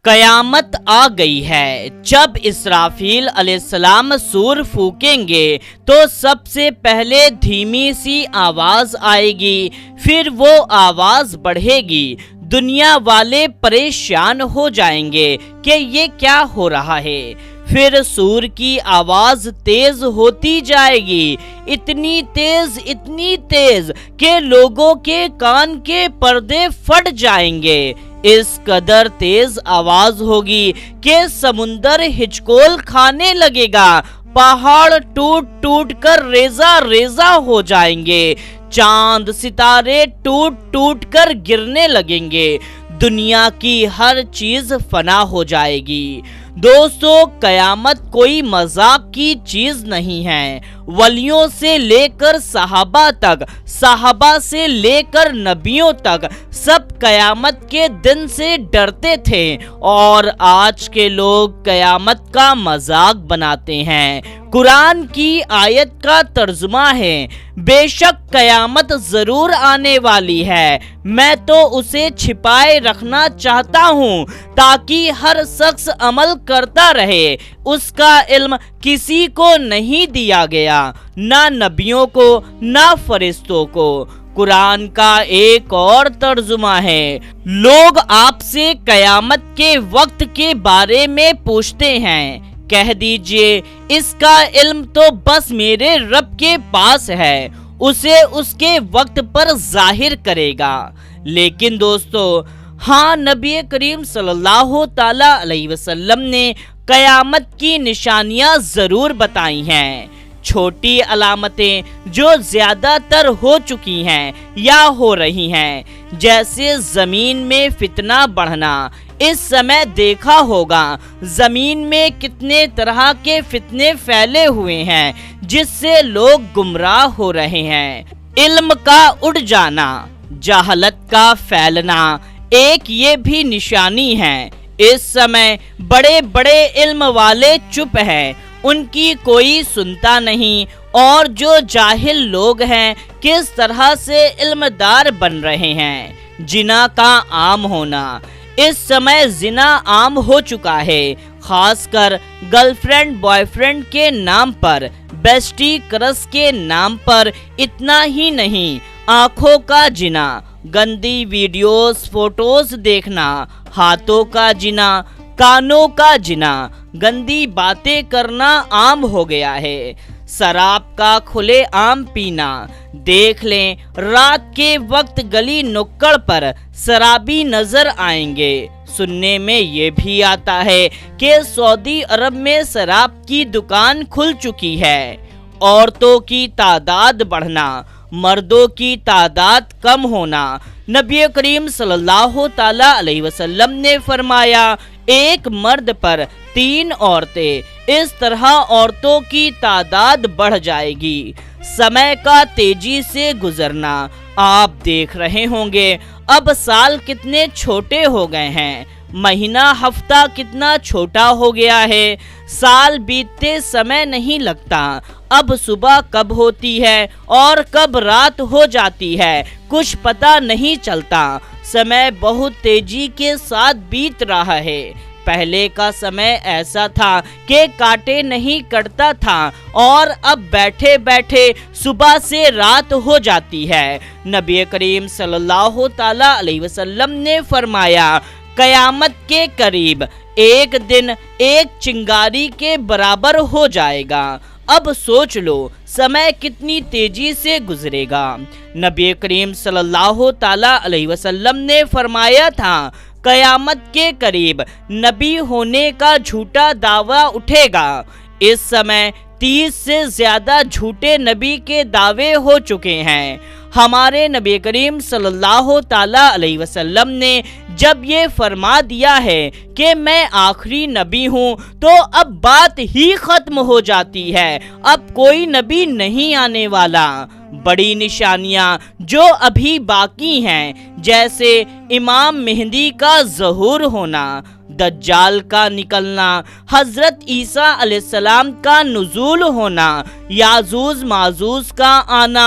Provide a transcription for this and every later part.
قیامت آ گئی ہے۔ جب اسرافیل علیہ السلام سور پھونکیں گے تو سب سے پہلے دھیمی سی آواز آئے گی، پھر وہ آواز بڑھے گی۔ دنیا والے پریشان ہو جائیں گے کہ یہ کیا ہو رہا ہے۔ پھر سور کی آواز تیز ہوتی جائے گی، اتنی تیز کہ لوگوں کے کان کے پردے پھٹ جائیں گے۔ اس قدر تیز آواز ہوگی کہ سمندر ہچکول کھانے لگے گا، پہاڑ ٹوٹ کر ریزہ ہو جائیں گے، چاند ستارے ٹوٹ کر گرنے لگیں گے، دنیا کی ہر چیز فنا ہو جائے گی۔ دوستو، قیامت کوئی مذاق کی چیز نہیں ہے۔ ولیوں سے لے کر صحابہ تک، صحابہ سے لے کر نبیوں تک، سب قیامت کے دن سے ڈرتے تھے، اور آج کے لوگ قیامت کا مذاق بناتے ہیں۔ قرآن کی آیت کا ترجمہ ہے، بے شک قیامت ضرور آنے والی ہے، میں تو اسے چھپائے رکھنا چاہتا ہوں تاکہ ہر شخص عمل کرتا رہے۔ اس کا علم کسی کو نہیں دیا گیا، نہ نبیوں کو نہ فرشتوں کو۔ قرآن کا ایک اور ترجمہ ہے، لوگ آپ سے قیامت کے وقت کے بارے میں پوچھتے ہیں، کہہ دیجئے اس کا علم تو بس میرے رب کے پاس ہے، اسے اس کے وقت پر ظاہر کرے گا۔ لیکن دوستو، ہاں، نبی کریم صلی اللہ تعالی علیہ وسلم نے قیامت کی نشانیاں ضرور بتائی ہیں، چھوٹی علامتیں جو زیادہ تر ہو چکی ہیں یا ہو رہی ہیں، جیسے زمین میں فتنہ بڑھنا۔ اس سمے دیکھا ہوگا زمین میں کتنے طرح کے فتنے پھیلے ہوئے ہیں جس سے لوگ گمراہ ہو رہے ہیں۔ علم کا اڑ جانا، جہالت کا پھیلنا ایک یہ بھی نشانی ہے۔ اس سمے بڑے بڑے علم والے چپ ہیں، ان کی کوئی سنتا نہیں، اور جو جاہل لوگ ہیں کس طرح سے علمدار بن رہے ہیں۔ زنا کا عام ہونا، اس سمے زنا عام ہو چکا ہے، خاص کر گرل فرینڈ بوائے فرینڈ کے نام پر، بیسٹی کرس کے نام پر۔ اتنا ہی نہیں، آنکھوں کا زنا، گندی ویڈیوز فوٹوز دیکھنا، ہاتھوں کا زنا، کانوں کا زنا، گندی باتیں کرنا عام ہو گیا ہے۔ شراب کا کھلے عام پینا، دیکھ لیں رات کے وقت گلی نکڑ پر شرابی نظر آئیں گے۔ سننے میں یہ بھی آتا ہے کہ سعودی عرب میں شراب کی دکان کھل چکی ہے۔ عورتوں کی تعداد بڑھنا، مردوں کی تعداد کم ہونا۔ نبی کریم صلی اللہ تعالی علیہ وسلم نے فرمایا، ایک مرد پر 3 عورتیں، اس طرح عورتوں کی تعداد بڑھ جائے گی۔ سمے کا تیزی سے گزرنا، آپ دیکھ رہے ہوں گے اب سال کتنے چھوٹے ہو گئے ہیں، مہینہ ہفتہ کتنا چھوٹا ہو گیا ہے، سال بیتتے سمے نہیں لگتا، اب صبح کب ہوتی ہے اور کب رات ہو جاتی ہے کچھ پتہ نہیں چلتا، سمے بہت تیزی کے ساتھ بیت رہا ہے۔ پہلے کا سمے ایسا تھا کہ کاٹے نہیں کٹتا تھا، اور اب بیٹھے بیٹھے صبح سے رات ہو جاتی ہے۔ نبی کریم صلی اللہ تعالی علیہ وسلم نے فرمایا، قیامت کے قریب ایک دن ایک چنگاری کے برابر ہو جائے گا۔ اب سوچ لو سمے کتنی تیزی سے گزرے گا۔ نبی کریم صلی اللہ تعالی علیہ وسلم نے فرمایا تھا، قیامت کے قریب نبی ہونے کا جھوٹا دعویٰ اٹھے گا۔ اس سمے 30 سے زیادہ جھوٹے نبی کے دعوے ہو چکے ہیں۔ ہمارے نبی کریم صلی اللہ تعالی علیہ وسلم نے جب یہ فرما دیا ہے کہ میں آخری نبی ہوں تو اب بات ہی ختم ہو جاتی ہے، اب کوئی نبی نہیں آنے والا۔ بڑی نشانیاں جو ابھی باقی ہیں، جیسے امام مہدی کا ظہور ہونا، دجال کا نکلنا، حضرت عیسیٰ علیہ السلام کا نزول ہونا، یاجوج ماجوج کا آنا،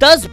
10